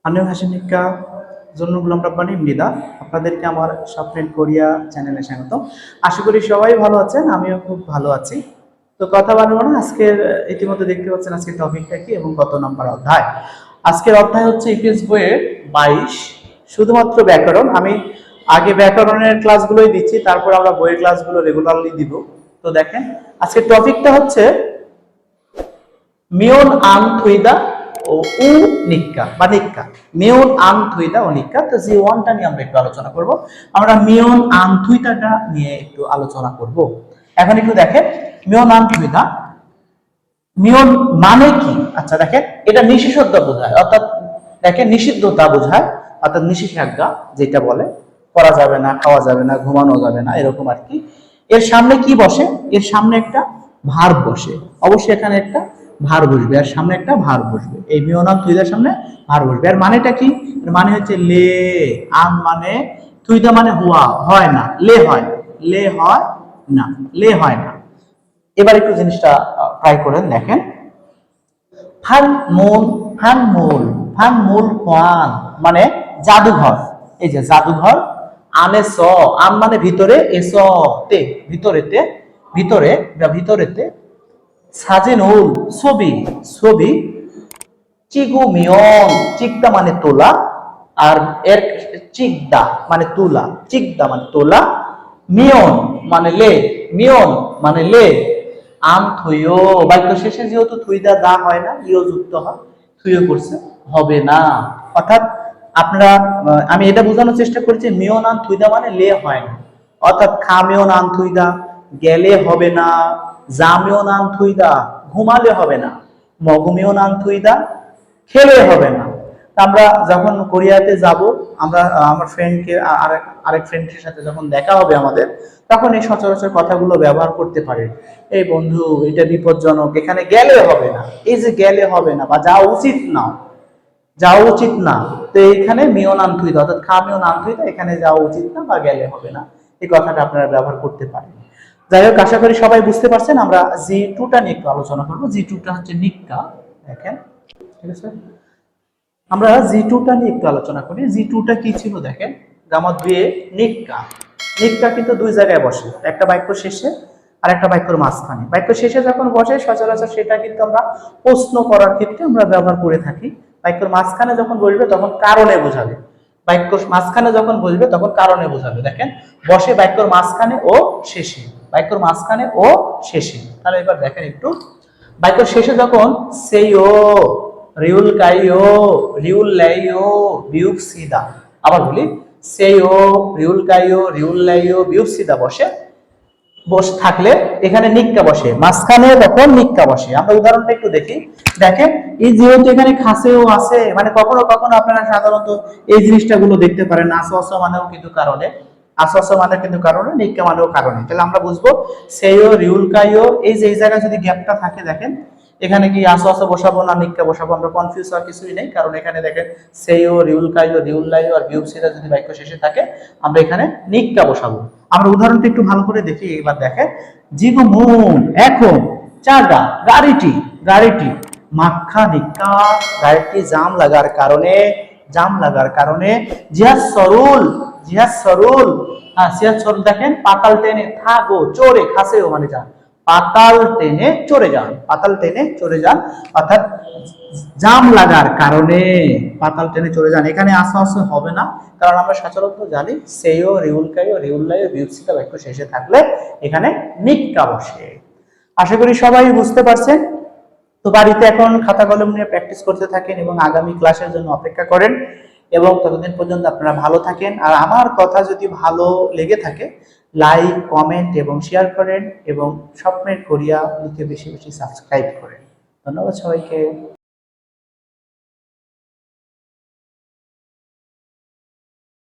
আমিও হাসিনিকা জন্মগুলাম রাব্বানি মৃদা আপনাদেরকে আমার স্বপ্নের কোরিয়া চ্যানেলে স্বাগত। আশা করি সবাই ভালো আছেন, আমিও খুব ভালো আছি। তো কথা বাড়াবো না, আজকের ইতিমধ্যে দেখতে পাচ্ছেন আজকের টপিকটা কি এবং কত নম্বর অধ্যায়। আজকের অধ্যায় হচ্ছে ইপিএস বইয়ের 22, শুধুমাত্র ব্যাকরণ। আমি আগে ব্যাকরণের ক্লাসগুলোই দিচ্ছি, তারপর আমরা বইয়ের ক্লাসগুলো রেগুলারলি দিব। তো দেখেন আজকের টপিকটা হচ্ছে মিয়ন আন থুইদা ও উ নিক্কা বা নিক্কা। মিয়ন আন থুইদা ও নিক্কা। তো জি ওয়ানটা নিয়ে আমরা একটু আলোচনা করব। আমরা মিয়ন আন থুইদাটা নিয়ে একটু আলোচনা করব। এখন একটু দেখেন মিয়ন আন থুইদা, মিয়ন মানে কি? আচ্ছা দেখেন, এটা নিষিদ্ধ বোঝায়, অর্থাৎ দেখেন নিষিদ্ধতা বোঝায়, অর্থাৎ নিষেধাজ্ঞা যেটা বলে, করা যাবে না, খাওয়া যাবে না, ঘুমানো যাবে না, এরকম আর কি। এর সামনে কি বসে? এর সামনে একটা ভার্ব বসে, অবশ্যই এখানে একটা ভার বসবে, আর সামনে একটা ভার বসবে। এই মিয়নাম থুইদার সামনে ভার বসবে। আর মানেটা কি? এর মানে হচ্ছে লে। আম মানে থুইদা মানে হুয়া, হয় না, লে হয় না, লে হয় না, লে হয় না। এবার একটু জিনিসটা ট্রাই করেন, দেখেন ফান মূল, ফান মূল, ফান মূল কোয়ান মানে জাদুঘর। এই যে জাদুঘর, আনে স, আম মানে ভিতরে, এস তে ভিতরেতে, ভিতরে বা ভিতরেতে, সাজেনুল ছবি, ছবি, চিগু মিয়ন, চিকদা মানে তোলা, আর এর চিকদা মানে তুলা, চিকদা মানে তোলা, মিয়ন মানে লে, মিয়ন মানে লে, আম থুইও, বাক্য শেষে যেহেতু থুইদা দা হয় না, ইও যুক্ত হয়, থুইও করছে, হবে না। অর্থাৎ আপনারা, আমি এটা বোঝানোর চেষ্টা করছি, মিয়ন আন থুইদা মানে লে হয় না, অর্থাৎ খামিয়ন আন থুইদা গেলে হবে না, জামিয়ন আন থুইদা ঘুমালে হবে না, মগমিয়ন আন থুইদা খেলে হবে না। আমরা যখন কোরিয়াতে যাব, আমরা আমার ফ্রেন্ডকে আরেক ফ্রেন্ডের সাথে যখন দেখা হবে আমাদের, তখন এই সচরাচর কথাগুলো ব্যবহার করতে পারে। এই বন্ধু, এটা বিপজ্জনক, এখানে গেলে হবে না, এই যে গেলে হবে না বা যাওয়া উচিত না, যাওয়া উচিত না। তো এইখানে মিয়নান থুইদা অর্থাৎ খামিয়নান থুইদা, এখানে যাওয়া উচিত না বা গেলে হবে না, এই কথাটা আপনারা ব্যবহার করতে পারেন। যাই হোক, আশা করি সবাই বুঝতে পারছেন। আমরা জি টুটা নিয়ে একটু আলোচনা করবো। জি টুটা হচ্ছে নিক্কা, দেখেন, ঠিক আছে। আমরা জি টুটা নিয়ে একটু আলোচনা করি। জি টুটা কি ছিল দেখেন, জামাত দিয়ে নিক্কা। নিক্কা কিন্তু দুই জায়গায় বসে, একটা বাক্য শেষে আর একটা বাক্যের মাঝখানে। বাক্য শেষে যখন বসে সচরাচর সেটা কিন্তু আমরা প্রশ্ন করার ক্ষেত্রে আমরা ব্যবহার করে থাকি। বাক্যের মাঝখানে যখন বসবে তখন কারণে বোঝাবে, বাক্য মাঝখানে যখন বসবে তখন কারণে বোঝাবে। দেখেন বসে বাক্যর মাঝখানে ও শেষে, বাক্যর মাঝখানে ও শেষে। তাহলে এবার দেখেন একটু, বাক্য শেষে যখন সেইও, রিউল কাইও, রিউল লাইও, বিউক সিদা, আবার বলি সেইও, রিউল কাইও, রিউল লাইও, বিউক সিদা বসে, বসে থাকলে এখানে নিক্কা বসে, মাঝখানে তখন নিক্কা বসে। আমরা উদাহরণটা একটু দেখি, দেখেন এই যেহেতু এখানে খাসেও আছে, মানে কখনো কখনো আপনারা সাধারণত এই জিনিসটা গুলো দেখতে পারেন, আসো আসো মানেও কিন্তু কারণে, আসো আসো মানে কিন্তু কারণে, নিক্কা মানেও কারণে। তাহলে আমরা বুঝবো সেইও, রিউল কাইও, এই যে এই জায়গায় যদি গ্যাপটা থাকে, দেখেন এখানে কি আসো আসো বসাবো না নিক্কা বসাবো, আমরা কনফিউজ হওয়ার কিছুই নেই, কারণ এখানে দেখেন সেইও, রিউল কাইও, রিউল লাইও আর বিউক সিদা যদি বাক্য শেষে থাকে, আমরা এখানে নিক্কা বসাবো। আমরা উদাহরণটা একটু ভালো করে দেখি। এবার দেখেন জিগো মুন, এখন চাগা গাড়িটি, গাড়িটি মাখা নিক্কা, গাড়িটি জাম লাগার কারণে, জাম লাগার কারণে, জিয়াস সরুল, জিয়াস সরুল, হ্যাঁ সিয়াস সরুল, দেখেন পাতাল টেনে থাগো চোরে, খাসেও মানে যান, পাতাল টেনে চড়ে যান, পাতাল টেনে চড়ে যান, অর্থাৎ জাম লাগার কারণে পাতাল টেনে চলে যান। এখানে আসা আসা হবে না, কারণ আমরা সচরাচর জানি সেইও, রিউলকাইও, রিউল্লাইও, বিউসিকা বাক্য শেষে থাকলে এখানে নিক্কা বসে। আশা করি সবাই বুঝতে পারছেন। তো বাড়িতে এখন খাতা কলম নিয়ে প্র্যাকটিস করতে থাকেন এবং আগামী ক্লাসের জন্য অপেক্ষা করেন, এবং ততদিন পর্যন্ত আপনারা ভালো থাকেন। আর আমার কথা যদি ভালো লেগে থাকে, লাইক, কমেন্ট এবং শেয়ার করেন, এবং স্বপ্নের কোরিয়া লিখে বেশি বেশি সাবস্ক্রাইব করেন। ধন্যবাদ সবাইকে।